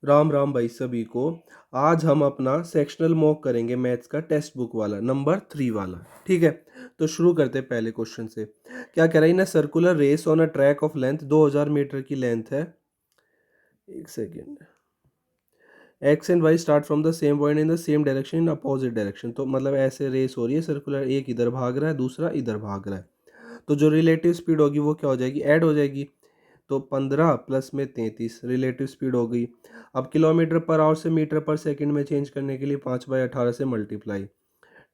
राम राम भाई सभी को। आज हम अपना सेक्शनल मॉक करेंगे मैथ्स का टेक्स्ट बुक वाला नंबर 3 वाला। ठीक है, तो शुरू करते हैं पहले क्वेश्चन से। क्या कह रहा है ना, circular race on a track of length 2000 metre की लेंथ है। एक second. X and Y start from the same point in the same direction in opposite direction. तो मतलब ऐसे रेस हो रही है सर्कुलर, एक इधर भाग रहा है दूसरा इधर भाग रहा है। तो जो रिलेटिव स्पीड होगी वो क्या हो जाएगी, ऐड हो जाएगी। तो 15 प्लस में 33 रिलेटिव स्पीड हो गई। अब किलोमीटर पर आवर से मीटर पर सेकंड में चेंज करने के लिए 5/18 से मल्टीप्लाई।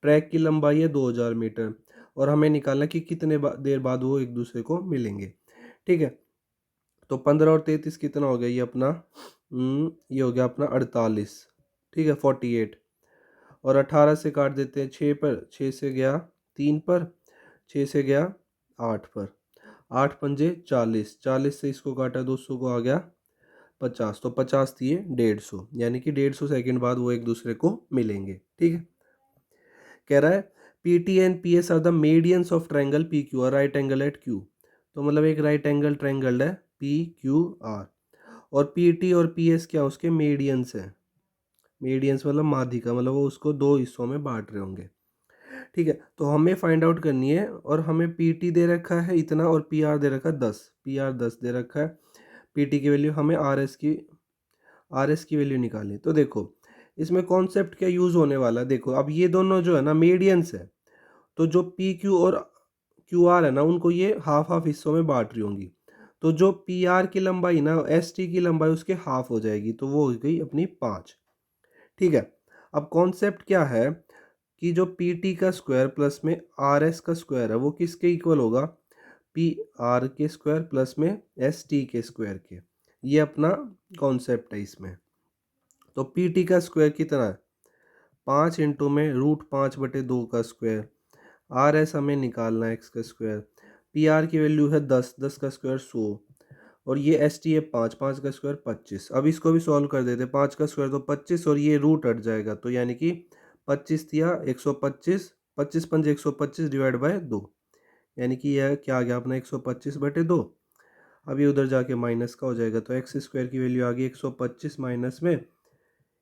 ट्रैक की लंबाई है 2000 मीटर और हमें निकालना कि कितने देर बाद वो एक दूसरे को मिलेंगे। ठीक है, तो 15 और 33 कितना हो गया, ये अपना ये हो गया अपना 48। ठीक है, 48। और 18 से काट देते हैं 6 पर, 6 से गया 3 पर, 6 से गया 8 पर। 8 पंजे 40, 40 से इसको काटा 200 को आ गया 50। तो 50 दिए 150, यानी कि 150 सेकंड बाद वो एक दूसरे को मिलेंगे। ठीक है, कह रहा है P T and P S are the medians of triangle P Q R, right angle at Q. तो मतलब एक राइट एंगल ट्रायंगल है पी क्यू आर, और पी टी और पी एस क्या उसके मीडियंस है। मीडियंस मतलब माध्यिका, मतलब वो उसको दो हिस्सों में बांट रहे होंगे। ठीक है, तो हमें फाइंड आउट करनी है, और हमें पी टी दे रखा है इतना और पी आर दे रखा है 10। पी आर 10 दे रखा है, पी टी की वैल्यू हमें आर एस की वैल्यू निकालनी। तो देखो इसमें कॉन्सेप्ट क्या यूज़ होने वाला है। देखो अब ये दोनों जो है ना मीडियंस है, तो जो पी क्यू और क्यू आर है ना उनको ये हाफ हाफ हिस्सों में बांट रही होंगी। तो जो पी आर की लंबाई ना एस टी की लंबाई उसके हाफ हो जाएगी, तो वो हो गई अपनी 5। ठीक है, अब कॉन्सेप्ट क्या है कि जो पी टी का स्क्वायर प्लस में आर एस का स्क्वायर है वो किसके इक्वल होगा, पी आर के स्क्वायर प्लस में एस टी के स्क्वायर के। ये अपना कॉन्सेप्ट है इसमें। तो पी टी का स्क्वायर कितना है, 5 इंटू में √5/2 का स्क्वायर। आर एस हमें निकालना है एक्स का स्क्वायर। पी आर की वैल्यू है 10, 10 का स्क्वायर 100। और ये एस टी है 5, 5 का स्क्वायर 25। अब इसको भी सॉल्व कर देते, 5 का स्क्वायर तो 25 और ये रूट हट जाएगा, तो यानी कि 25 दिया 125, 25 पंजे 125 डिवाइड बाय 2, यानी कि यह क्या आ गया अपना 125/2। अब ये उधर जाके माइनस का हो जाएगा, तो एक्स स्क्वायर की वैल्यू आ गई 125 माइनस में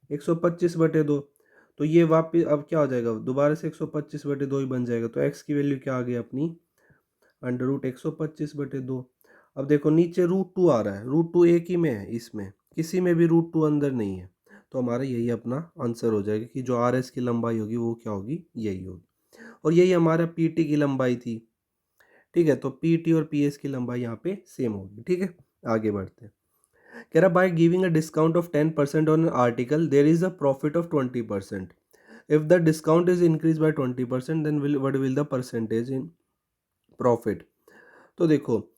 125/2। तो ये वापिस अब क्या हो जाएगा, दोबारा से 125/2 ही बन जाएगा। तो एक्स की वैल्यू क्या आ गई अपनी, √125/2। अब देखो नीचे √2 आ रहा है, √2 एक ही में है, इसमें किसी में भी √2 अंदर नहीं है। तो हमारा यही अपना आंसर हो जाएगा कि जो आर एस की लंबाई होगी वो क्या होगी, यही होगी। और यही हमारा पी टी की लंबाई थी। ठीक है, तो पी टी और पी एस की लंबाई यहाँ पे सेम होगी। ठीक है, आगे बढ़ते हैं। कह रहा by giving a discount of 10% on article there is a profit of 20%। If the discount is increase by 20% then what will the percentage in profit. तो देखो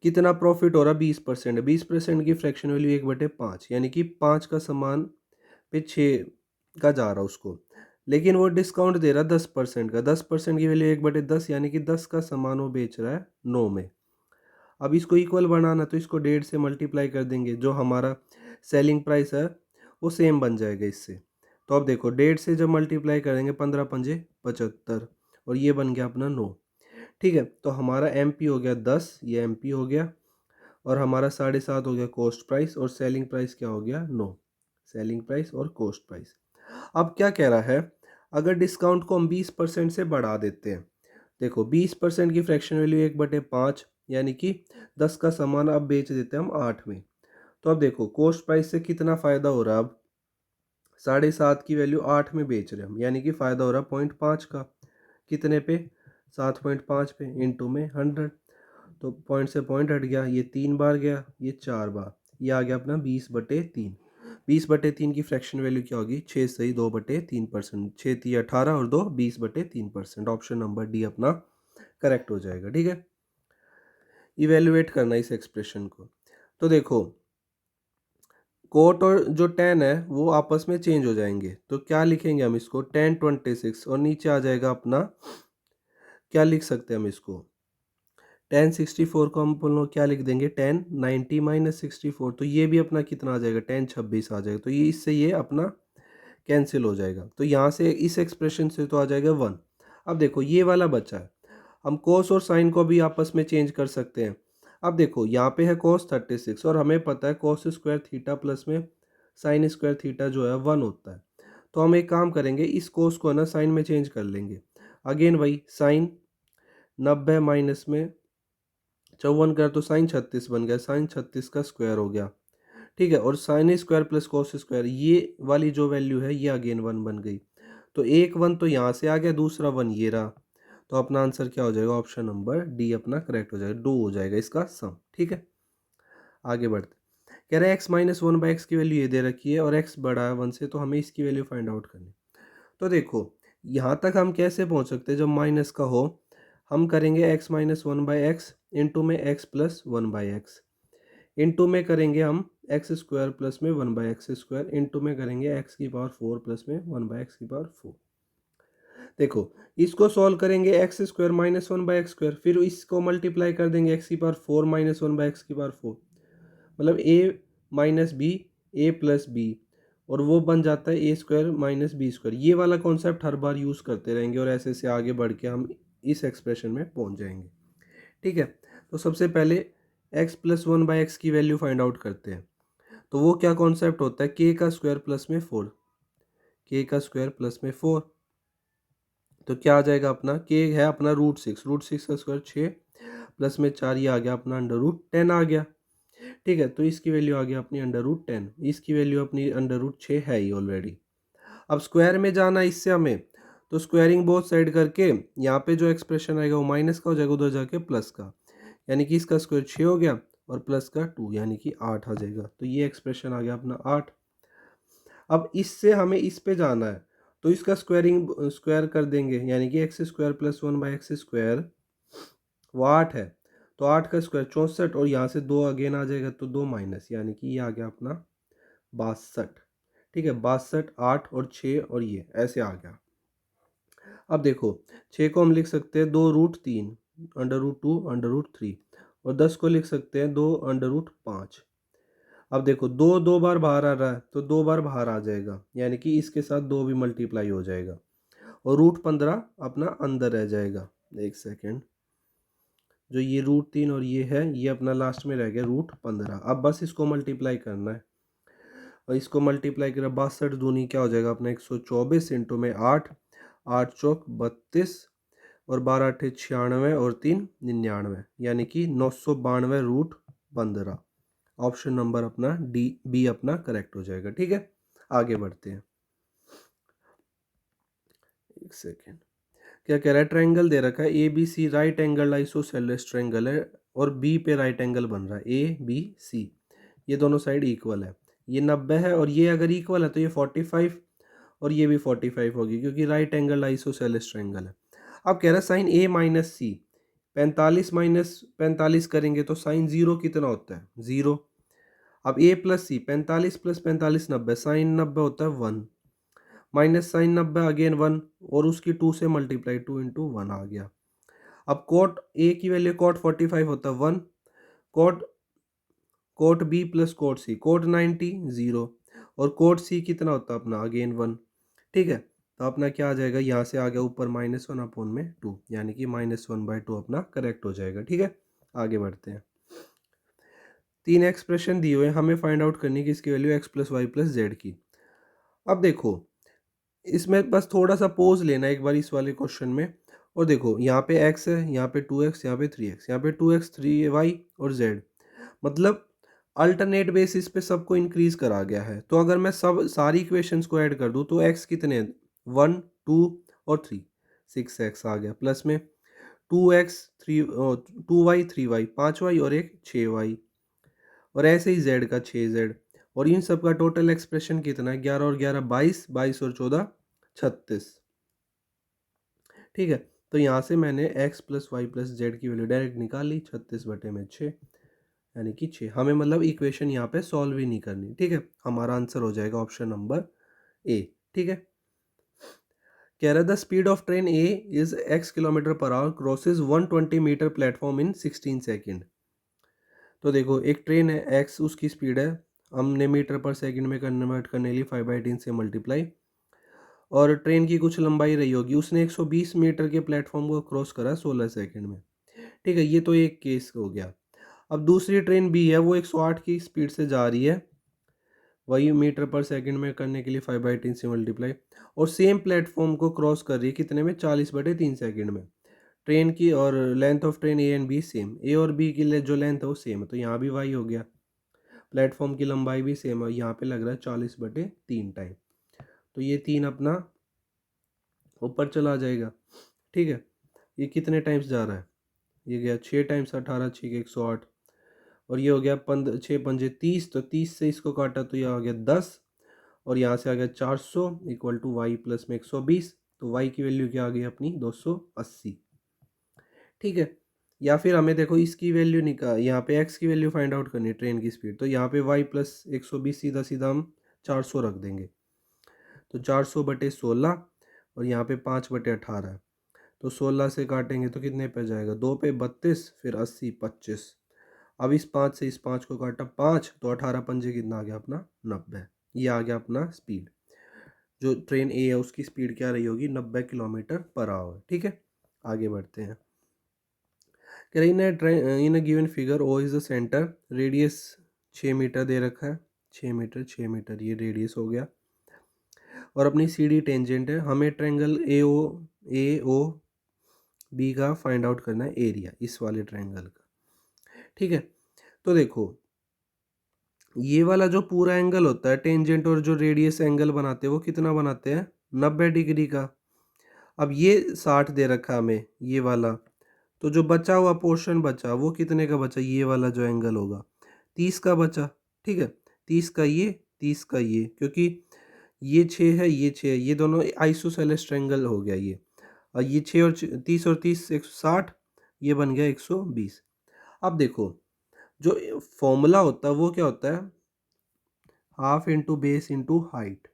कितना प्रॉफिट हो रहा, 20% है। 20% की फ्रैक्शन वैल्यू 1/5, यानी कि 5 का सामान पे 6 का जा रहा उसको। लेकिन वो डिस्काउंट दे रहा 10% का, 10% की वैल्यू 1/10, यानी कि 10 का सामान वो बेच रहा है 9 में। अब इसको इक्वल बनाना तो इसको 1.5 से मल्टीप्लाई कर देंगे, जो हमारा सेलिंग प्राइस है वो सेम बन जाएगा इससे। तो अब देखो 1.5 से जब मल्टीप्लाई करेंगे 15 पंजे 75, और ये बन गया अपना 9। ठीक है, तो हमारा एम पी हो गया 10, ये एम पी हो गया, और हमारा 7.5 हो गया कॉस्ट प्राइस, और सेलिंग प्राइस क्या हो गया 9। सेलिंग प्राइस और कॉस्ट प्राइस। अब क्या कह रहा है, अगर डिस्काउंट को हम 20% से बढ़ा देते हैं। देखो 20% की फ्रैक्शन वैल्यू 1/5, यानी कि 10 का सामान अब बेच देते हैं हम 8 में। तो अब देखो कॉस्ट प्राइस से कितना फ़ायदा हो रहा है, अब 7.5 की वैल्यू 8 में बेच रहे हैं हम, यानी कि फ़ायदा हो रहा है 0.5 का। कितने पे, 7.5 पे, इंटू में 100। तो पॉइंट से पॉइंट हट गया, ये 3 बार गया, ये 4 बार, ये आ गया अपना 20/3। 20/3 की फ्रैक्शन वैल्यू क्या होगी, 6 सही 2/3%। 6 3 18 और 2 20/3%। ऑप्शन नंबर डी अपना करेक्ट हो जाएगा। ठीक है, इवेल्युएट करना इस एक्सप्रेशन को। तो देखो कोट और जो टेन है वो आपस में चेंज हो जाएंगे, तो क्या लिखेंगे हम इसको, 10/26, और नीचे आ जाएगा अपना, क्या लिख सकते हैं हम इसको, 10/64 को हम बोलो क्या लिख देंगे, 10/90 माइनस 64। तो ये भी अपना कितना आ जाएगा, 10/26 आ जाएगा। तो ये इससे ये अपना कैंसिल हो जाएगा, तो यहाँ से इस एक्सप्रेशन से तो आ जाएगा 1। अब देखो ये वाला बचा है, हम कोस और साइन को भी आपस में चेंज कर सकते हैं। अब देखो यहाँ पे है cos 36 और हमें पता है cos स्क्वायर थीटा प्लस में साइन स्क्वायर थीटा जो है 1 होता है। तो हम एक काम करेंगे, इस cos को ना साइन में चेंज कर लेंगे। अगेन वही साइन 90 माइनस में 54 कर तो साइन 36 बन गया, साइन 36 का स्क्वायर हो गया। ठीक है, और sine square plus cos square ये वाली जो वैल्यू है ये अगेन 1 बन गई। तो एक 1 तो यहाँ से आ गया, दूसरा 1 ये रहा। तो अपना आंसर क्या हो जाएगा, ऑप्शन नंबर डी अपना करेक्ट हो जाएगा, 2 हो जाएगा इसका सम। ठीक है, आगे बढ़ते। कह रहा है एक्स माइनस 1/x की वैल्यू ये दे रखी है और एक्स बड़ा है 1 से, तो हमें इसकी वैल्यू फाइंड आउट करनी। तो देखो यहाँ तक हम कैसे पहुँच सकते हैं, जब माइनस का हो हम करेंगे एक्स माइनस 1/x इंटू में एक्स प्लस 1/x, इंटू में करेंगे हम एक्स स्क्वायर प्लस में 1/x स्क्वायर, इंटू में करेंगे एक्स की पावर 4 प्लस में 1/x की पावर 4। देखो इसको सॉल्व करेंगे x square minus 1/x square, फिर इसको मल्टीप्लाई कर देंगे एक्स की पावर 4 माइनस 1/x की पावर 4, मतलब ए माइनस बी ए प्लस बी, और वो बन जाता है ए स्क्वायर माइनस बी स्क्वायर। ये वाला कॉन्सेप्ट हर बार यूज़ करते रहेंगे और ऐसे से आगे बढ़ के हम इस एक्सप्रेशन में पहुंच जाएंगे। ठीक है, तो सबसे पहले x प्लस 1/x की वैल्यू फाइंड आउट करते हैं। तो वो क्या कॉन्सेप्ट होता है, k का स्क्वायर प्लस में 4, k का स्क्वायर प्लस में 4, तो क्या आ जाएगा अपना, k है अपना √6, √6 का स्क्वायर 6 प्लस में 4, ये आ गया अपना √10 आ गया। ठीक है, तो इसकी वैल्यू आ गया अपनी √10, इसकी वैल्यू अपनी √6 है ही ऑलरेडी। अब स्क्वायर में जाना इससे हमें, तो स्क्वायरिंग बोथ साइड करके यहाँ पे जो एक्सप्रेशन आएगा वो माइनस का हो जाएगा, उधर जाके प्लस का, यानी कि इसका स्क्वायर 6 हो गया और प्लस का 2 यानी कि 8 आ जाएगा। तो ये एक्सप्रेशन आ गया अपना 8। अब इससे हमें इस पे जाना है, तो इसका स्क्वायर कर देंगे, यानी कि x square plus 1/x square वो 8 है, तो 8 का स्क्वायर 64, और यहाँ से 2 अगेन आ जाएगा तो 2 माइनस, यानी कि ये आ गया अपना 62। ठीक है, 62, 8 और 6 और ये ऐसे आ गया। अब देखो 6 को हम लिख सकते हैं 2√3 √2 √3, और 10 को लिख सकते हैं 2 √5। अब देखो 2 बार बाहर आ रहा है तो 2 बार बाहर आ जाएगा, यानी कि इसके साथ 2 भी मल्टीप्लाई हो जाएगा, और √15 अपना अंदर रह जाएगा। एक सेकेंड, जो ये √3 और ये है ये अपना लास्ट में रह गया √15। अब बस इसको मल्टीप्लाई करना है, और इसको मल्टीप्लाई करें 62 दूनी क्या हो जाएगा अपना 124 इंटू में 8, 8 चौक 32 और 12 अठे 96 और 3 99, यानी कि 992 √15। ऑप्शन नंबर अपना डी बी अपना करेक्ट हो जाएगा। ठीक है, आगे बढ़ते हैं। एक सेकेंड, क्या कह रहा है, ट्रायंगल दे रखा है A B C, right angle isosceles triangle है और बी पे राइट एंगल बन रहा है, ए बी सी ये दोनों साइड इक्वल है, ये 90 है, और ये अगर इक्वल है तो ये 45 और ये भी 45 होगी, क्योंकि राइट एंगल आइसोसेलेस ट्रायंगल है। अब कह रहा है साइन ए माइनस सी, 45 माइनस 45 करेंगे तो साइन 0 कितना होता है, 0। अब ए प्लस सी, 45 प्लस 45 90, साइन 90 होता है 1, माइनस साइन 90 अगेन 1, और उसकी 2 से मल्टीप्लाई 2 इंटू 1 आ गया। अब कोट ए की वैल्यू कोट 45 होता है 1, cot cot b plus cot c, cot 90 0, और कोट सी कितना होता है अपना अगेन 1। ठीक है, तो अपना क्या आ जाएगा, यहाँ से आ गया ऊपर -1 अपॉन में 2, यानी कि -1/2 अपना करेक्ट हो जाएगा। ठीक है, आगे बढ़ते हैं। 3 एक्सप्रेशन दिए हुए हैं, हमें फाइंड आउट करनी कि इसकी value x plus Y plus Z की। अब देखो इसमें बस थोड़ा सा पोज लेना एक बार इस वाले क्वेश्चन में, और देखो यहाँ पे x है, यहाँ पे 2x, यहाँ पे 3x, यहाँ पे 2x 3y और z, मतलब अल्टरनेट बेसिस पे सबको इंक्रीज करा गया है। तो अगर मैं सब सारी इक्वेशंस को ऐड कर दूँ तो x कितने हैं, 1 2 और 3, 6x आ गया, प्लस में 2x 3 2y 3y 5y और एक 6y, और ऐसे ही z का 6z, और इन सब का टोटल एक्सप्रेशन कितना है, 11 और 11 22, 22 और 14 36। ठीक है, तो यहाँ से मैंने x plus Y plus Z की वैल्यू डायरेक्ट निकाल ली, 36/6, यानी कि 6। हमें मतलब इक्वेशन यहाँ पे सॉल्व ही नहीं करनी। ठीक है, हमारा आंसर हो जाएगा ऑप्शन नंबर ए। ठीक है, कह रहा है the speed of train A is x km/h crosses 120 metre platform in 16 second. तो देखो एक ट्रेन है x, उसकी स्पीड है, हमने मीटर पर सेकंड में कन्वर्ट करने लिए 5/10 से मल्टीप्लाई, और ट्रेन की कुछ लंबाई रही होगी, उसने 120 मीटर के प्लेटफॉर्म को क्रॉस करा 16 सेकंड में। ठीक है, ये तो एक केस हो गया। अब दूसरी ट्रेन बी है, वो 108 की स्पीड से जा रही है, वही मीटर पर सेकंड में करने के लिए 5/3 से मल्टीप्लाई, और सेम प्लेटफॉर्म को क्रॉस कर रही है कितने में, 40/3 सेकंड में। ट्रेन की और length of train a and b same, a और बी की जो लेंथ है वो सेम है, तो यहाँ भी वाई हो गया। प्लेटफॉर्म की लंबाई भी सेम है, यहाँ पे लग रहा है 40/3 टाइम, तो ये 3 अपना ऊपर चला जाएगा। ठीक है, ये कितने टाइम्स जा रहा है, ये गया 6 टाइम्स, 18 6 के 108, और ये हो गया 6 पंजे 30, तो 30 से इसको काटा तो ये आ गया 10, और यहाँ से आ गया 400 इक्वल टू वाई प्लस में 120, तो वाई की वैल्यू क्या आ गई अपनी 280। ठीक है, या फिर हमें देखो इसकी वैल्यू निकाल, यहाँ पे एक्स की वैल्यू फाइंड आउट करनी है ट्रेन की स्पीड, तो यहाँ पे वाई प्लस 120 सीधा सीधा हम 400 रख देंगे, तो 400/16, और यहाँ पे 5/18, तो 16 से काटेंगे तो कितने पे जाएगा, 2 पे 32, फिर 80 25। अब इस 5 से इस 5 को काटा 5, तो 18 पंजे कितना आ गया अपना 90। ये आ गया अपना स्पीड, जो ट्रेन ए है उसकी स्पीड क्या रही होगी, 90 किलोमीटर पर आवर। ठीक है, आगे बढ़ते हैं। कह रही in a given figure O is the centre, radius 6 metre दे रखा है, 6 मीटर ये रेडियस हो गया, और अपनी सी डी टेंजेंट है, हमें ट्रायंगल ए ओ बी का फाइंड आउट करना है एरिया, इस वाले ट्रायंगल का। ठीक है, तो देखो ये वाला जो पूरा एंगल होता है टेंजेंट और जो रेडियस एंगल बनाते हैं वो कितना बनाते हैं, 90 डिग्री का। अब ये 60 दे रखा हमें ये वाला, तो जो बचा हुआ पोर्शन बचा वो कितने का बचा, ये वाला जो एंगल होगा 30 का बचा। ठीक है, 30 का ये, 30 का ये, क्योंकि ये 6 है ये 6 है, ये दोनों आइसोसेलेस ट्रायंगल हो गया ये, और ये 6 और 30 और 30 160, ये बन गया 120। अब देखो जो फॉर्मूला होता है वो क्या होता है, half into base into height.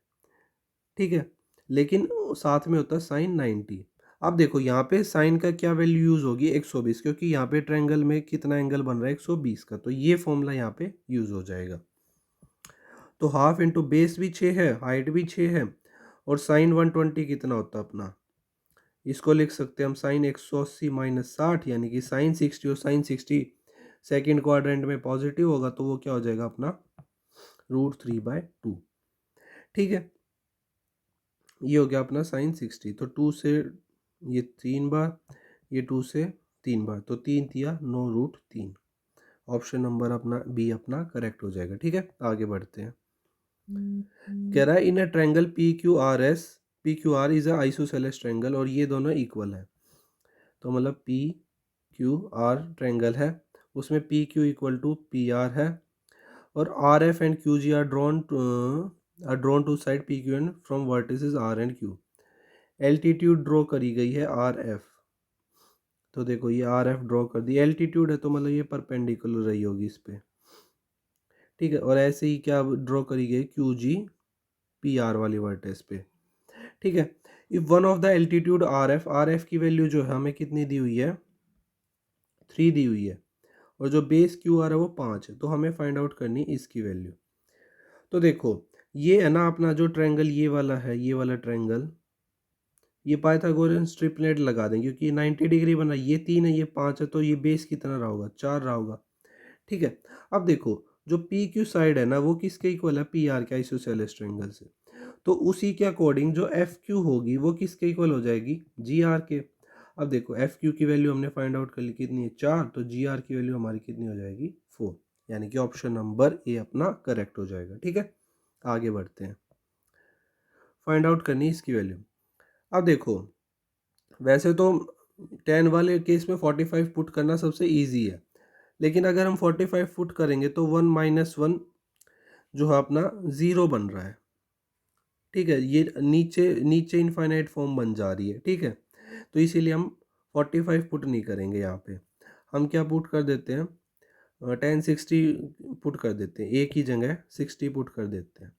ठीक है, लेकिन साथ में होता है साइन 90। अब देखो यहाँ पे साइन का क्या वैल्यू यूज़ होगी 120, क्योंकि यहाँ पे ट्रायंगल में कितना एंगल बन रहा है 120 का, तो ये फॉर्मूला यहाँ पे यूज़ हो जाएगा। तो हाफ इंटू बेस भी 6 है, हाइट भी 6 है, और साइन 120 कितना होता है अपना, इसको लिख सकते हैं हम साइन 180 माइनस 60, यानी कि साइन 60, और साइन 60 सेकेंड क्वाड्रेंट में पॉजिटिव होगा, तो वो क्या हो जाएगा अपना √3/2। ठीक है, ये हो गया अपना साइन 60, तो 2 से ये 3 बार, ये 2 से 3 बार, तो 3 तिया 9√3। ऑप्शन नंबर अपना बी अपना करेक्ट हो जाएगा। ठीक है, आगे बढ़ते हैं। कह रहा है in a triangle PQR is a isosceles triangle, और ये दोनों इक्वल है, तो मतलब PQR ट्रायंगल है, उसमें PQ इक्वल टू PR है, और RF and QG are drawn to side PQN from vertices R and Q। Altitude draw करी गई है RF, तो देखो ये RF ड्रॉ कर दी, एल्टीट्यूड है तो मतलब ये परपेंडिकुलर रही होगी इस पे। ठीक है, और ऐसे ही क्या ड्रॉ करी गई QG PR वाली वर्टेक्स पे। ठीक है, if one of the altitude RF की वैल्यू जो है हमें कितनी दी हुई है 3 दी हुई है, और जो बेस QR है वो 5 है, तो हमें फाइंड आउट करनी इसकी वैल्यू। तो देखो ये है ना अपना जो ट्रायंगल ये वाला है, ये वाला ट्रायंगल, ये पाइथागोरियन स्ट्रिपलेट लगा दें, क्योंकि 90 डिग्री बना, ये 3 है ये 5 है, तो ये बेस कितना रहा होगा 4 रहा होगा। ठीक है, अब देखो जो PQ साइड है ना वो किसके इक्वल है, PR के आइसोसेलेस ट्रायंगल से, तो उसी के अकॉर्डिंग जो FQ होगी वो किसके इक्वल हो जाएगी, GR के। अब देखो FQ की वैल्यू हमने फाइंड आउट कर ली कितनी है 4, तो GR की वैल्यू हमारी कितनी हो जाएगी 4, यानी कि ऑप्शन नंबर ए अपना करेक्ट हो जाएगा। ठीक है, आगे बढ़ते हैं, फाइंड आउट करनी है इसकी वैल्यू। अब देखो वैसे तो 10 वाले केस में 45 पुट करना सबसे ईजी है, लेकिन अगर हम 45 पुट करेंगे तो 1 - 1 जो है अपना 0 बन रहा है। ठीक है, ये नीचे नीचे इनफाइनाइट फॉर्म बन जा रही है। ठीक है, तो इसीलिए हम 45 पुट नहीं करेंगे, यहाँ पे हम क्या पुट कर देते हैं 1060 पुट कर देते हैं, एक ही जगह 60 पुट कर देते हैं,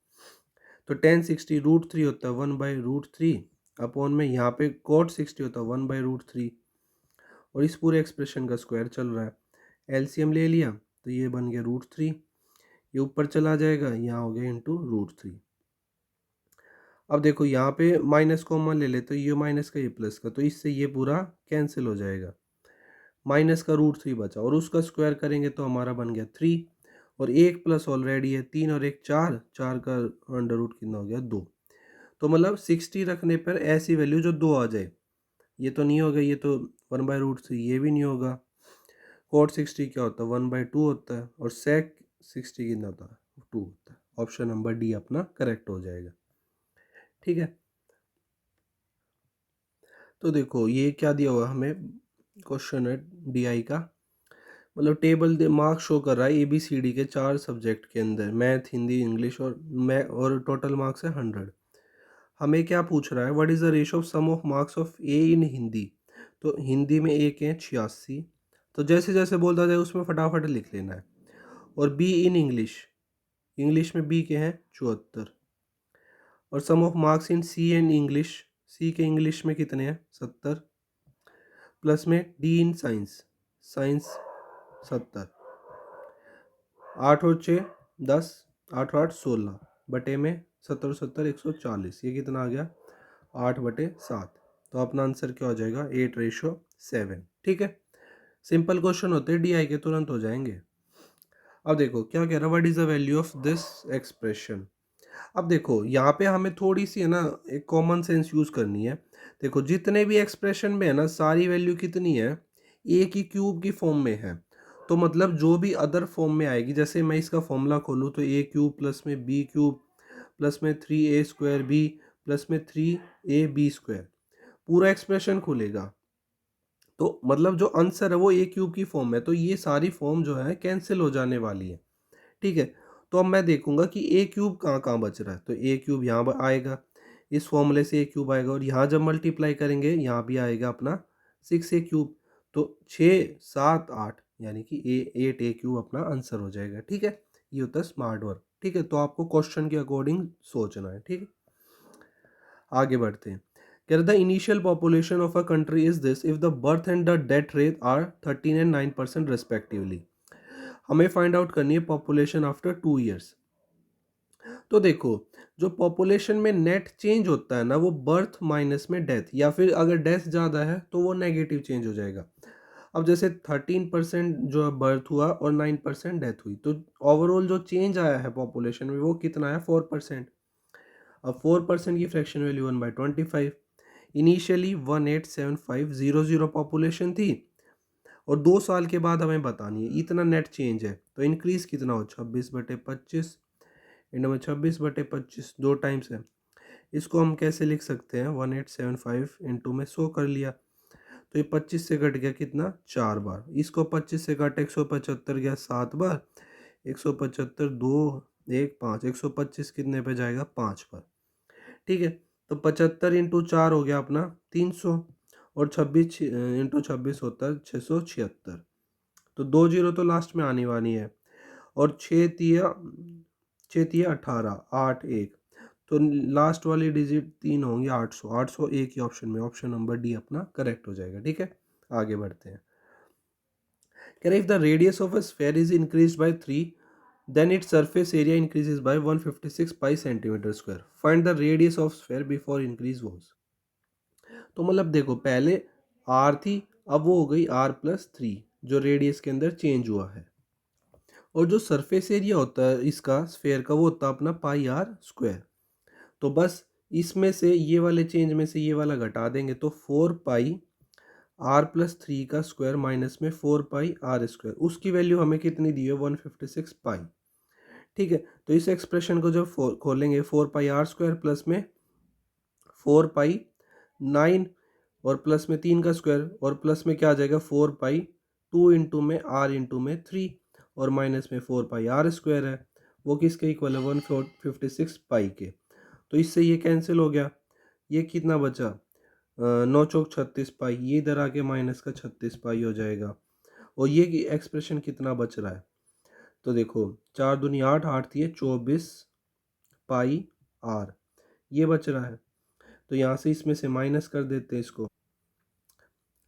तो 1060 √3 होता है 1/√3 अपॉन में यहाँ पे cot 60 होता है 1/√3, और इस पूरे एक्सप्रेशन का स्क्वायर चल रहा है, एलसीएम ले लिया तो ये बन गया √3, ये ऊपर चला जाएगा, यहाँ हो गया इंटू √3। अब देखो यहाँ पे माइनस कॉमन ले ले, तो ये माइनस का ये प्लस का, तो इससे ये पूरा कैंसिल हो जाएगा, माइनस का रूट 3 बचा और उसका स्क्वायर करेंगे तो हमारा बन गया 3 और 1 प्लस ऑलरेडी है 3 और 1 4, 4 का अंडर रूट कितना हो गया 2। तो मतलब 60 रखने पर ऐसी वैल्यू जो 2 आ जाए, ये तो नहीं होगा, ये तो 1/√3, ये भी नहीं होगा। कॉट 60 क्या होता है 1/2 होता है और सेक 60 कितना होता है 2 होता है। ऑप्शन नंबर डी अपना करेक्ट हो जाएगा। ठीक है, तो देखो ये क्या दिया हुआ हमें, क्वेश्चन है डीआई का, मतलब टेबल दे मार्क्स शो कर रहा है ABCD के 4 सब्जेक्ट के अंदर, मैथ, हिंदी, इंग्लिश और टोटल मार्क्स है 100। हमें क्या पूछ रहा है, what is the ratio of sum of marks of a in Hindi. तो हिंदी में ए के हैं 86, तो जैसे जैसे बोलता जाए उसमें फटाफट लिख लेना है। और बी इन इंग्लिश, इंग्लिश में बी के हैं 74। और sum of marks in C and English, C के इंग्लिश में कितने हैं 70। प्लस में डी इन साइंस, साइंस 70। 8 और 6 10, 8 और 8 16, बटे में 70 70 140, ये कितना आ गया 8/7। तो अपना आंसर क्या हो जाएगा 8:7। ठीक है, सिंपल क्वेश्चन होते हैं डीआई के, तुरंत हो जाएंगे। अब देखो क्या कह रहा है, what is the value of this expression. अब देखो यहाँ पे हमें थोड़ी सी है ना एक कॉमन सेंस यूज करनी है। देखो जितने भी एक्सप्रेशन में है ना सारी वैल्यू कितनी है, ए की क्यूब की फॉर्म में है। तो मतलब जो भी अदर फॉर्म में आएगी, जैसे मैं इसका फॉर्मूला खोलूँ तो A³ प्लस में B³ प्लस में 3A² B प्लस में 3AB², पूरा एक्सप्रेशन खुलेगा। तो मतलब जो आंसर है वो A³ की फॉर्म है, तो ये सारी फॉर्म जो है कैंसिल हो जाने वाली है। ठीक है, तो अब मैं देखूंगा कि A³ कहाँ कहाँ बच रहा है, तो A³ यहाँ आएगा, इस फॉर्मूले से A³ आएगा और यहाँ जब मल्टीप्लाई करेंगे यहाँ भी आएगा अपना 6A³। तो 6 7 8 यानी कि 8A³ अपना आंसर हो जाएगा। ठीक है, ये होता है स्मार्ट वर्क। ठीक है, तो आपको क्वेश्चन के अकॉर्डिंग सोचना है। ठीक है, आगे बढ़ते हैं। कह रहा था initial population of a country is this if the birth and the death rate are 13 and 9% respectively. हमें फाइंड आउट करनी है पॉपुलेशन आफ्टर 2 ईयर्स। तो देखो जो पॉपुलेशन में नेट चेंज होता है ना वो बर्थ माइनस में डेथ, या फिर अगर डेथ ज़्यादा है तो वो नेगेटिव चेंज हो जाएगा। अब जैसे 13% जो बर्थ हुआ और 9% डेथ हुई, तो ओवरऑल जो चेंज आया है पॉपुलेशन में वो कितना है 4%। अब 4% की फ्रैक्शन वैल्यू 1/25। इनिशियली 187,500 पॉपुलेशन थी और 2 साल के बाद हमें बतानी है इतना नेट चेंज है, तो इंक्रीज कितना हो 26/25, इंटू में 26/25 2 टाइम्स है। इसको हम कैसे लिख सकते हैं, 1875 इंटू में 100 कर लिया, तो ये 25 से घट गया कितना 4 बार। इसको 25 से घट 175 गया 7 बार, 175 2 1 5, 125 कितने पे जाएगा 5 बार। ठीक है, तो 75 इंटू 4 हो गया अपना 300 और 26 इंटू 26 होता है 676। तो 2 जीरो तो लास्ट में आने वाली है और 6 तिया 18 8 1, तो लास्ट वाली डिजिट 3 होंगी 800, 800 एक ही ऑप्शन में, ऑप्शन नंबर डी अपना करेक्ट हो जाएगा। ठीक है, आगे बढ़ते हैं। कह रहे if the radius of a sphere is increased by 3 then its surface area increases by 156 pi centimeter square. Find the radius of sphere before increase was. तो मतलब देखो पहले r थी, अब वो हो गई r+3 जो रेडियस के अंदर चेंज हुआ है। और जो सरफेस एरिया होता है इसका स्फेयर का वो होता है अपना πr²। तो बस इसमें से ये वाले चेंज में से ये वाला घटा देंगे तो 4πr+3 का स्क्वायर माइनस में 4πr², उसकी वैल्यू हमें कितनी दी है 156 पाई। ठीक है, तो इस एक्सप्रेशन को जब खोलेंगे 4πr² प्लस में 4π9 और प्लस में 3 का स्क्वायर और प्लस में क्या आ जाएगा 4π2 इंटू में r इंटू में 3 और माइनस में 4πr² है, वो किसके इक्वल है 156 पाई के। तो इससे ये कैंसिल हो गया, ये कितना बचा 9 चौक 36 पाई, ये इधर आके माइनस का 36 पाई हो जाएगा। और ये एक्सप्रेशन कितना बच रहा है, तो देखो 4 दूनी 8 8 थी 24 पाई r, ये बच रहा है। तो यहाँ से इसमें से माइनस कर देते हैं इसको,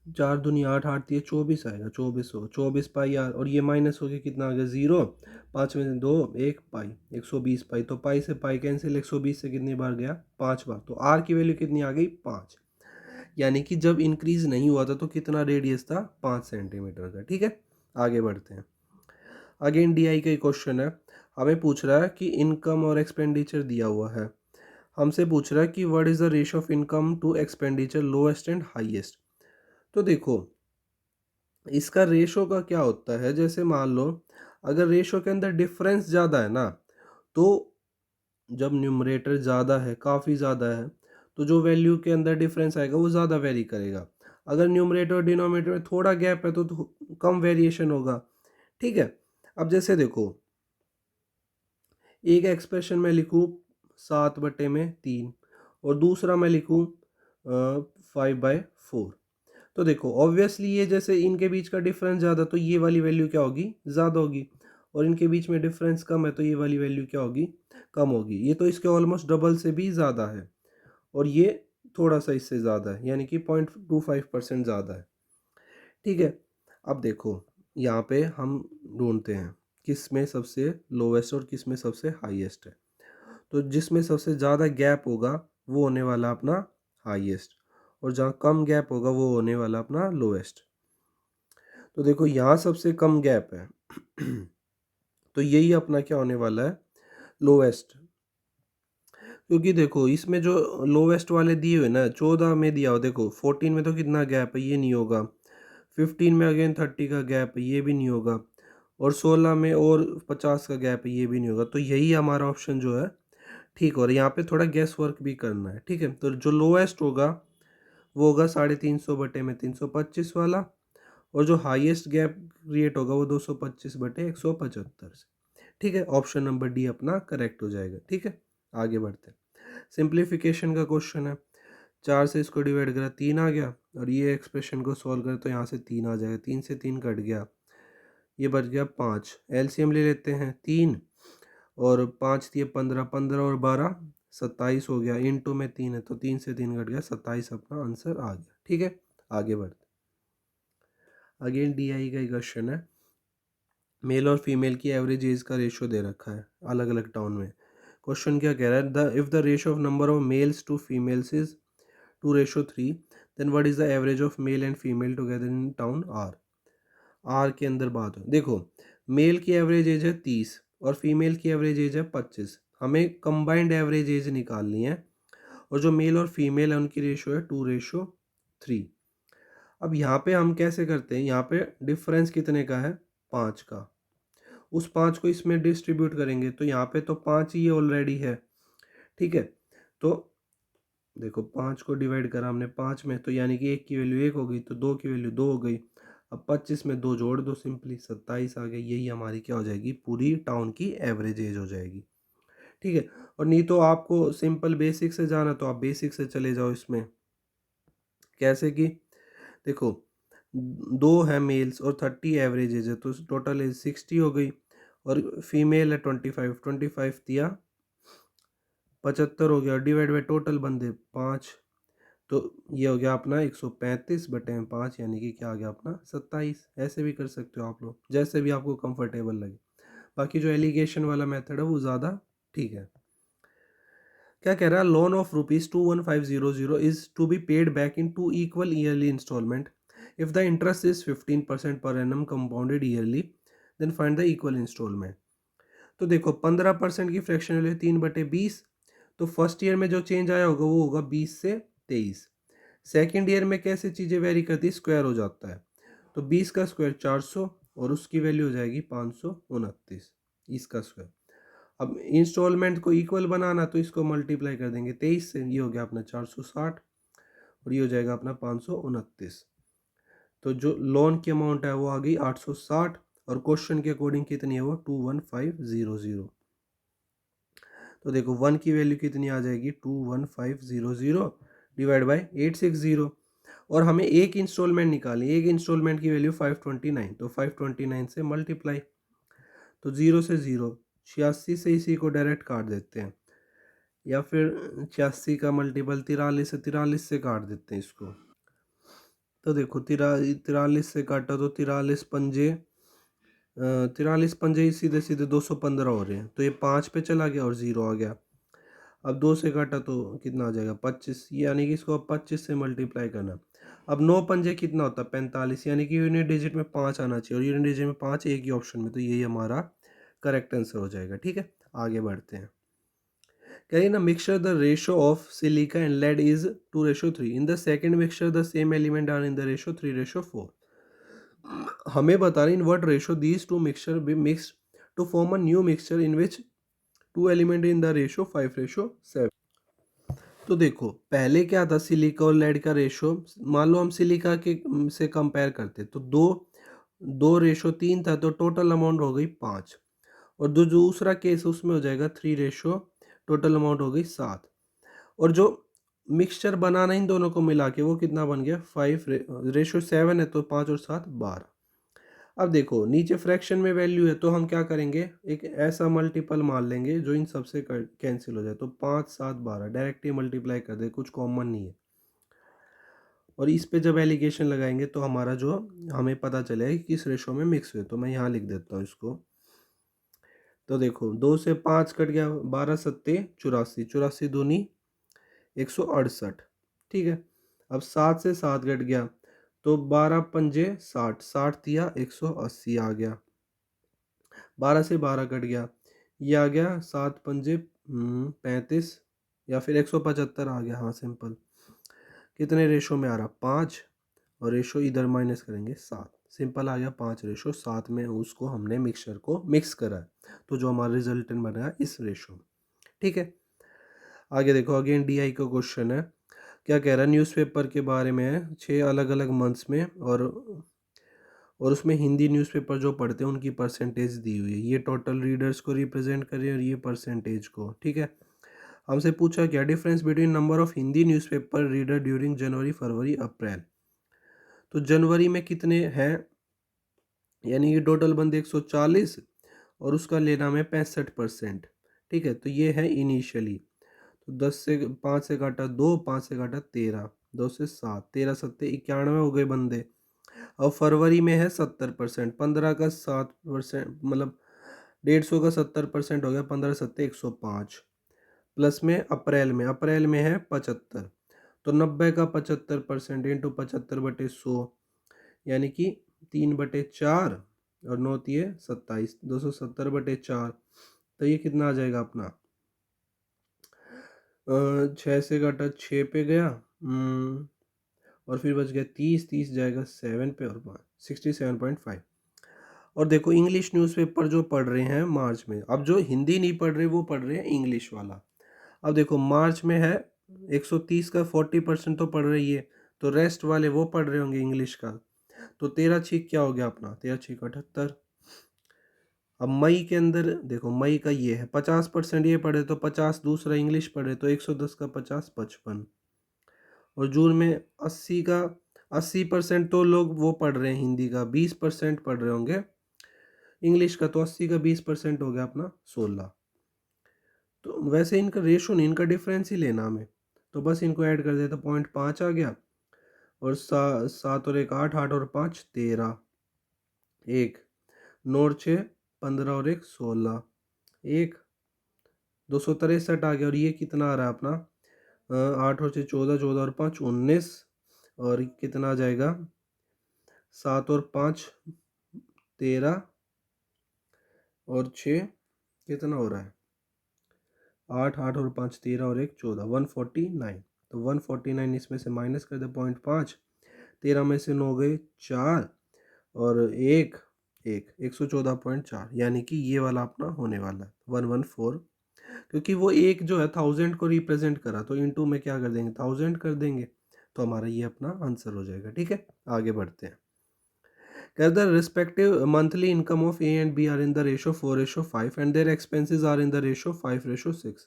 4 दूनी 8 8 थी 24 आएगा, 24 पाई r और ये माइनस हो गया कितना आ गया 0, 5 में से 2 1 पाई 120 पाई, तो पाई से पाई कैंसिल, 120 से कितनी बार गया 5 बार, तो r की वैल्यू कितनी आ गई 5। यानी कि जब इंक्रीज नहीं हुआ था तो कितना रेडियस था, 5 सेंटीमीटर का। ठीक है, आगे बढ़ते हैं। अगेन DI का क्वेश्चन है, हमें पूछ रहा है कि इनकम और एक्सपेंडिचर दिया हुआ है, हमसे पूछ रहा है कि what is the ratio of income to expenditure lowest and highest. तो देखो इसका रेशो का क्या होता है, जैसे मान लो अगर रेशो के अंदर डिफरेंस ज़्यादा है ना, तो जब न्यूमरेटर ज़्यादा है, काफ़ी ज़्यादा है, तो जो वैल्यू के अंदर डिफरेंस आएगा वो ज़्यादा वेरी करेगा। अगर न्यूमरेटर और डिनोमिनेटर में थोड़ा गैप है तो कम वेरिएशन होगा। ठीक है, अब जैसे देखो एक एक्सप्रेशन मैं लिखूँ 7/3 और दूसरा मैं लिखूँ 5/4। तो देखो ऑब्वियसली ये जैसे इनके बीच का डिफरेंस ज़्यादा तो ये वाली वैल्यू क्या होगी, ज़्यादा होगी, और इनके बीच में डिफरेंस कम है तो ये वाली वैल्यू क्या होगी, कम होगी। ये तो इसके ऑलमोस्ट डबल से भी ज़्यादा है और ये थोड़ा सा इससे ज़्यादा है, यानी कि 0.25% ज़्यादा है। ठीक है, अब देखो यहाँ पे हम ढूंढते हैं किस में सबसे लोवेस्ट और किस में सबसे हाईएस्ट है। तो जिसमें सबसे ज़्यादा गैप होगा वो होने वाला अपना हाईएस्ट, और जहाँ कम गैप होगा वो होने वाला अपना लोएस्ट। तो देखो यहाँ सबसे कम गैप है तो यही अपना क्या होने वाला है, लोएस्ट। क्योंकि देखो इसमें जो लोवेस्ट वाले दिए हुए ना, 14 में दिया हो, देखो 14 में तो कितना गैप है, ये नहीं होगा। 15 में अगेन 30 का गैप है, ये भी नहीं होगा। और 16 में और 50 का गैप है, ये भी नहीं होगा। तो यही हमारा ऑप्शन जो है ठीक हो रहा है। यहाँ पे थोड़ा गैस वर्क भी करना है। ठीक है, तो जो लोएस्ट होगा वो होगा 350/325 वाला, और जो हाईएस्ट गैप क्रिएट होगा वो 225/175 से। ठीक है, ऑप्शन नंबर डी अपना करेक्ट हो जाएगा। ठीक है, आगे बढ़ते हैं। सिंप्लीफिकेशन का क्वेश्चन है, 4 से इसको डिवाइड करा 3 आ गया, और ये एक्सप्रेशन को सॉल्व करें तो यहाँ से 3 आ जाएगा, 3 से 3 कट गया, ये बच गया 5। एलसीएम ले लेते हैं, 3 और 5 दिए 15, 15 और 12 27 हो गया, इनटू में 3 है तो 3 से 3 कट गया, 27 अपना आंसर आ गया। ठीक है, आगे बढ़ते। अगेन DI का क्वेश्चन है, मेल और फीमेल की एवरेज एज का रेशियो दे रखा है अलग अलग टाउन में। क्वेश्चन क्या कह रहा है, the if the ratio of number of males to females is 2:3, then what is the average of male and female together in town R. R के अंदर बात हो, देखो मेल की एवरेज एज है 30 और फीमेल की एवरेज एज है 25। हमें कंबाइंड एवरेज एज निकालनी है, और जो मेल और फीमेल है उनकी रेशियो है 2:3। अब यहाँ पे हम कैसे करते हैं, यहाँ पे डिफरेंस कितने का है, 5 का। उस 5 को इसमें डिस्ट्रीब्यूट करेंगे तो यहाँ पे तो 5 ही ऑलरेडी है। ठीक है, तो देखो 5 को डिवाइड करा हमने 5 में, तो यानी कि 1 की वैल्यू 1 हो गई, तो 2 की वैल्यू 2 हो गई। अब 25 में 2 जोड़ दो, सिंपली 27 आ गई। यही हमारी क्या हो जाएगी, पूरी टाउन की एवरेज एज हो जाएगी। ठीक है, और नहीं तो आपको सिंपल बेसिक से जाना तो आप बेसिक से चले जाओ इसमें। कैसे कि देखो 2 है मेल्स और 30 एवरेज एज है, तो टोटल एज 60 हो गई, और फीमेल है 25, 25 दिया 75 हो गया, डिवाइड बाई टोटल बंदे 5, तो ये हो गया अपना 135/5, यानी कि क्या आ गया अपना 27। ऐसे भी कर सकते हो आप लोग, जैसे भी आपको कंफर्टेबल लगे। बाकी जो एलिगेशन वाला मेथड है वो ज़्यादा ठीक है। क्या कह रहा है, loan of ₹21500 is to be paid back in 2 equal yearly instalment if the interest is 15% per annum compounded yearly, then find the equal instalment. तो देखो 15% की फ्रैक्शन वैल्यू 3/20, तो फर्स्ट ईयर में जो चेंज आया होगा वो होगा 20 से 23। सेकेंड ईयर में कैसे चीज़ें वेरी करती, स्क्वायर हो जाता है, तो 20 का स्क्वायर 400 और उसकी वैल्यू हो जाएगी 529, इसका स्क्वायर। अब इंस्टॉलमेंट को इक्वल बनाना तो इसको मल्टीप्लाई कर देंगे 23 से, ये हो गया अपना 460 और ये हो जाएगा अपना 529। तो जो लोन की अमाउंट है वो आ गई 860, और क्वेश्चन के अकॉर्डिंग कितनी है वो 21500। तो देखो 1 की वैल्यू कितनी आ जाएगी, 21500 डिवाइड बाई 860, और हमें एक इंस्टॉलमेंट निकाली, एक इंस्टॉलमेंट की वैल्यू 529, तो 529 से मल्टीप्लाई, तो 0 से 0, 86 से इसी को डायरेक्ट काट देते हैं, या फिर 86 का मल्टीपल 43 से, 43 से काट देते हैं इसको। तो देखो 43 से काटा तो 43 पंजे ही सीधे सीधे 215 हो रहे हैं, तो ये 5 पे चला गया और 0 आ गया। अब 2 से काटा तो कितना आ जाएगा 25, यानी कि इसको अब 25 से मल्टीप्लाई करना। अब 9 पंजे कितना होता है 45, यानी कि यूनिट डिजिट में 5 आना चाहिए, और यूनिट डिजिट में 5 एक ही ऑप्शन में, तो यही हमारा करेक्ट आंसर हो जाएगा। ठीक है, आगे बढ़ते हैं। कह रही ना mixture the ratio of silica and lead is 2:3, in the second mixture the same element are in the ratio 3:4। हमें बता रही in what ratio these two mixture be mixed to form a new mixture in which two element in the ratio 5:7। तो देखो पहले क्या था, silica और lead का रेशो, मान लो हम सिलिका के से कंपेयर करते तो दो दो रेशो 3 था, तो टोटल अमाउंट हो गई 5, और जो दूसरा केस उसमें हो जाएगा 3 टोटल अमाउंट हो गई 7, और जो मिक्सचर बनाना इन दोनों को मिला के वो कितना बन गया 5:7 है, तो 5 और 7 12। अब देखो नीचे फ्रैक्शन में वैल्यू है, तो हम क्या करेंगे, एक ऐसा मल्टीपल मान लेंगे जो इन सबसे कैंसिल हो जाए, तो 5 7 12 डायरेक्टली मल्टीप्लाई कर दे, कुछ कॉमन नहीं है, और इस पे जब एलिगेशन लगाएंगे तो हमारा जो हमें पता चलेगा कि किस रेशो में मिक्स हुए। तो मैं यहाँ लिख देता हूँ इसको। तो देखो 2 से 5 कट गया, 12 सत्ते 84, 84 दूनी 168। ठीक है, अब 7 से 7 कट गया, तो 12 पंजे 60, 60 दिया 180 आ गया। 12 से 12 कट गया, ये आ गया 7 पंजे 35, या फिर 175 आ गया। हाँ सिंपल, कितने रेशो में आ रहा 5, और रेशो इधर माइनस करेंगे 7, सिंपल आ गया 5:7 में उसको हमने मिक्सचर को मिक्स करा है, तो जो हमारा रिजल्टेंट बना इस रेशो में। ठीक है, आगे देखो अगेन डीआई का क्वेश्चन है। क्या कह रहा है, न्यूज़पेपर के बारे में है, 6 अलग अलग मंथ्स में, और उसमें हिंदी न्यूज़पेपर जो पढ़ते हैं उनकी परसेंटेज दी हुई है, ये टोटल रीडर्स को रिप्रेजेंट करें और ये परसेंटेज को। ठीक है, हमसे पूछा क्या difference between number of Hindi newspaper reader during January February April. तो जनवरी में कितने हैं, यानी कि टोटल बंदे 140, और उसका लेना में 65%। ठीक है, तो ये है इनिशियली, तो 5 से काटा 2, 5 से काटा 13, 2 से 7, 13 सत्ते 91 हो गए बंदे। अब फरवरी में है 70%, 15 का 7%, मतलब 150 का 70% हो गया, 15 सत्ते 105, प्लस में अप्रैल में है 75, तो 90 का 75% इंटू 75/100, यानी कि 3/4, और 9 तिये 27, 270/4, तो ये कितना आ जाएगा अपना 6 से काटा 6 पे गया, और फिर बच गया 30, 30 जाएगा 7 पे, और 67.5। और देखो इंग्लिश न्यूज़पेपर जो पढ़ रहे हैं मार्च में, अब जो हिंदी नहीं पढ़ रहे वो पढ़ रहे हैं इंग्लिश वाला। अब देखो मार्च में है 130 का 40% तो पढ़ रही है, तो रेस्ट वाले वो पढ़ रहे होंगे इंग्लिश का, तो 13 छीक क्या हो गया अपना 13 छीक 78। अब मई के अंदर देखो, मई का ये है 50% ये पढ़े तो 50, दूसरा इंग्लिश पढ़े तो 110 का 50 55, और जून में 80 का 80% तो लोग वो पढ़ रहे हैं हिंदी का, 20% पढ़ रहे होंगे इंग्लिश का, तो 80 का 20% हो गया अपना 16। तो वैसे इनका रेशो नहीं, इनका डिफरेंस ही लेना हमें, तो बस इनको ऐड कर देते, 0.5 आ गया, और 7 और 1 8, 8 और 5 13, 1 9 और 6 15 और 1 16, 1 263 आ गया, और ये कितना आ रहा है अपना 8 और 6 14, 14 और 5 19, और कितना आ जाएगा 7 और 5 13, और 6 कितना हो रहा है 8, 8 और 5 13 और 1 14, 149, तो 149 इसमें से माइनस कर दे 0.5, 13 में से 9 गए 4, और 1 1 114.4, यानी कि ये वाला अपना होने वाला है 114, क्योंकि वो एक जो है 1000 को रिप्रेजेंट करा, तो इनटू में क्या कर देंगे 1000 कर देंगे, तो हमारा ये अपना आंसर हो जाएगा। ठीक है, आगे बढ़ते हैं। The respective monthly income of A and B are in the ratio 4:5 and their expenses are in the ratio 5:6।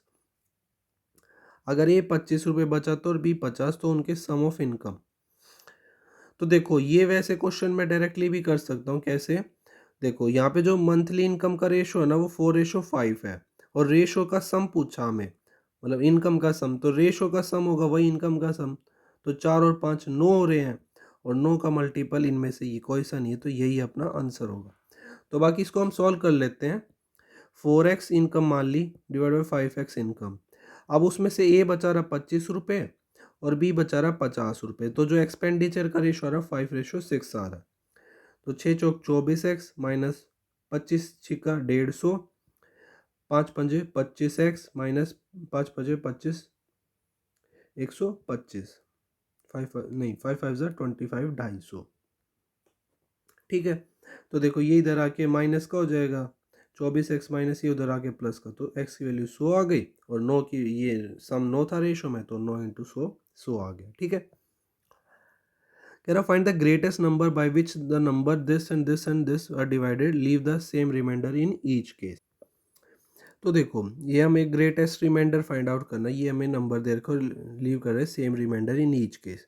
अगर ये 25 रुपये बचा तो और बी 50, तो उनके सम ऑफ इनकम। तो देखो ये वैसे क्वेश्चन मैं डायरेक्टली भी कर सकता हूँ, कैसे, देखो यहाँ पे जो मंथली इनकम का रेशो है ना वो 4:5 है, और रेशो का सम पूछा हमें, मतलब इनकम का सम, तो रेशो का सम होगा वही इनकम का सम, तो 4 और 5 9 हो रहे हैं, और 9 का मल्टीपल इनमें से ये कोई सा नहीं है, तो यही अपना आंसर होगा। तो बाकी इसको हम सॉल्व कर लेते हैं। 4x इनकम मान ली डिवाइड बाई 5x इनकम। अब उसमें से ए बचा रहा 25 रुपये और बी बचा रहा 50 रुपये, तो जो एक्सपेंडिचर का रेशो आ रहा 5:6 आ रहा है। तो 6 चौक 24x माइनस 25 छिका 150, 5 पंजे 25x माइनस 5 पंजे 25, 125, 5 5 नहीं 5 5 25, ठीक है। तो देखो ये इधर आके माइनस का हो जाएगा 24x माइनस ये उधर आके प्लस का, तो x की वैल्यू 100 आ गई और 9 की ये सम 9 था रेशो में, तो 9 इंटू 100 आ गया, ठीक है। कह रहा find the greatest number by which the number this and this and this are divided, leave the same remainder in each case. तो देखो ये हमें ग्रेटेस्ट रिमाइंडर फाइंड आउट करना है, ये हमें नंबर दे रखा लीव कर रहे same remainder in each case.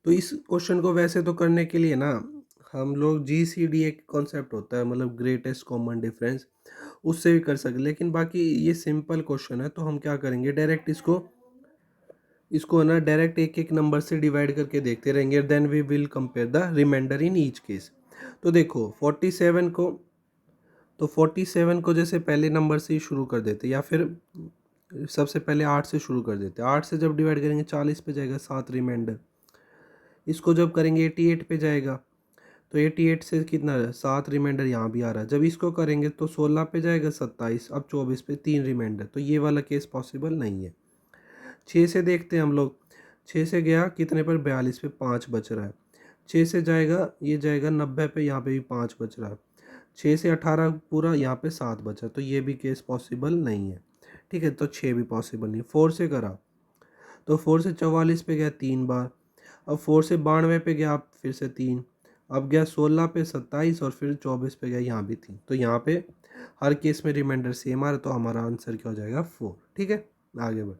तो इस क्वेश्चन को वैसे तो करने के लिए ना हम लोग GCD एक कॉन्सेप्ट होता है, मतलब ग्रेटेस्ट कॉमन डिफरेंस, उससे भी कर सकते, लेकिन बाकी ये सिंपल क्वेश्चन है तो हम क्या करेंगे डायरेक्ट इसको ना डायरेक्ट एक एक नंबर से डिवाइड करके देखते रहेंगे, then we will compare the remainder in each case. तो देखो 47 को जैसे पहले नंबर से ही शुरू कर देते, या फिर सबसे पहले 8 से शुरू कर देते। 8 से जब डिवाइड करेंगे 40 पे जाएगा 7 रिमाइंडर, इसको जब करेंगे 88 पे जाएगा, तो 88 से कितना 7 रिमाइंडर यहाँ भी आ रहा है। जब इसको करेंगे तो 16 पे जाएगा 27, अब 24 पे 3 रिमाइंडर, तो ये वाला केस पॉसिबल नहीं है। 6 से देखते हैं हम लोग, 6 से गया कितने पर 42 पे 5 बच रहा है। 6 से जाएगा ये जाएगा 90 पे, यहाँ पे भी 5 बच रहा है। 6 से 18 पूरा, यहाँ पे 7 बचा, तो ये भी केस पॉसिबल नहीं है, ठीक है। तो 6 भी पॉसिबल नहीं। 4 से करा तो 4 से 44 पे गया 3 बार, अब 4 से 92 पे गया फिर से 3, अब गया 16 पे 27 और फिर 24 पे गया यहाँ भी 3, तो यहाँ पे हर केस में रिमाइंडर सेम आ रहा, तो हमारा आंसर क्या हो जाएगा 4, ठीक है। आगे बढ़,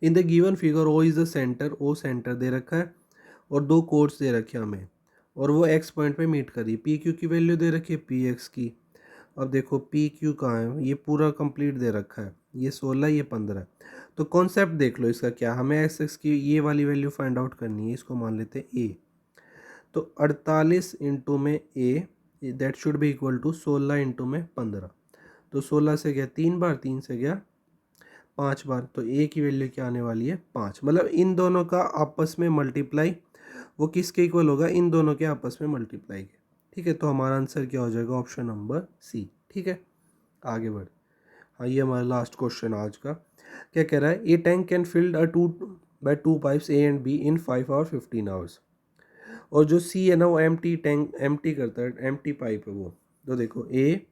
in the given figure O is the centre, O centre दे रखा है और दो कोड्स दे रखे हैं हमें, और वो एक्स पॉइंट पे मीट करी। पी क्यू की वैल्यू दे रखी है पी एक्स की। अब देखो पी क्यू कहाँ है, ये पूरा कंप्लीट दे रखा है, ये 16 ये 15। तो कॉन्सेप्ट देख लो इसका क्या, हमें एक्स एक्स की ये वाली वैल्यू फाइंड आउट करनी है, इसको मान लेते हैं ए। तो 48 इंटू में a, that should be equal to 16 into में 15। तो 16 से गया 3 बार, 3 से गया 5 बार, तो ए की वैल्यू क्या आने वाली है 5। मतलब इन दोनों का आपस में मल्टीप्लाई वो किसके इक्वल होगा, इन दोनों के आपस में मल्टीप्लाई के, ठीक है। तो हमारा आंसर क्या हो जाएगा ऑप्शन नंबर सी, ठीक है। आगे बढ़, हाँ ये हमारा लास्ट क्वेश्चन आज का। क्या कह रहा है, a tank can filled a two pipes a and b in 5 hour 15 hours. और जो सी है ना वो एम्प्टी करता है, एम्प्टी पाइप है वो। तो देखो ए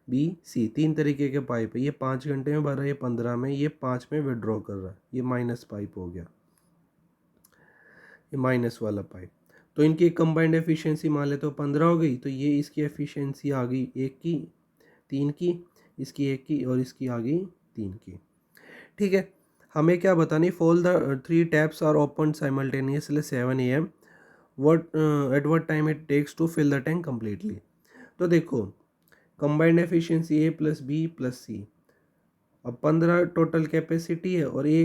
बी सी 3 तरीके के पाइप है, ये 5 घंटे में भर रहा है, ये 15 में, ये 5 में विड्रॉ कर रहा है, ये माइनस पाइप हो गया, ये माइनस वाला पाइप। तो इनकी कंबाइंड एफिशिएंसी मान ले तो 15 हो गई, तो ये इसकी एफिशिएंसी आ गई 1 की, 3 की, इसकी 1 की और इसकी आ गई 3 की, ठीक है। हमें क्या बतानी, fall the 3 taps are open simultaneously 7 AM, at what time it takes to fill the tank completely. तो देखो combined efficiency A plus B plus C, अब 15 टोटल कैपेसिटी है और ए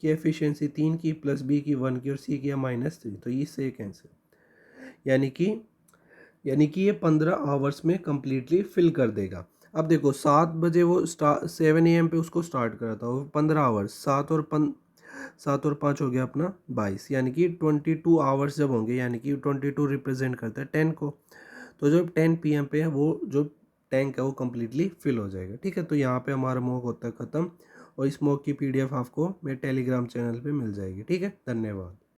की एफिशिएंसी 3 की प्लस बी की 1 की और सी की -3, तो इससे कैंसिल, यानी कि ये 15 आवर्स में कम्प्लीटली फिल कर देगा। अब देखो 7 बजे वो 7 AM पे उसको स्टार्ट करा था, वो 15 आवर्स, 7 और 5 हो गया अपना 22, यानी कि 22 आवर्स जब होंगे, यानी कि 22 रिप्रेजेंट करता है 10 को, तो जब 10 PM पे है वो जो टैंक है वो कम्प्लीटली फिल हो जाएगा, ठीक है। तो यहाँ पे हमारा मॉक होता है ख़त्म, और इस मॉक की PDF आपको मेरे टेलीग्राम चैनल पे मिल जाएगी, ठीक है। धन्यवाद।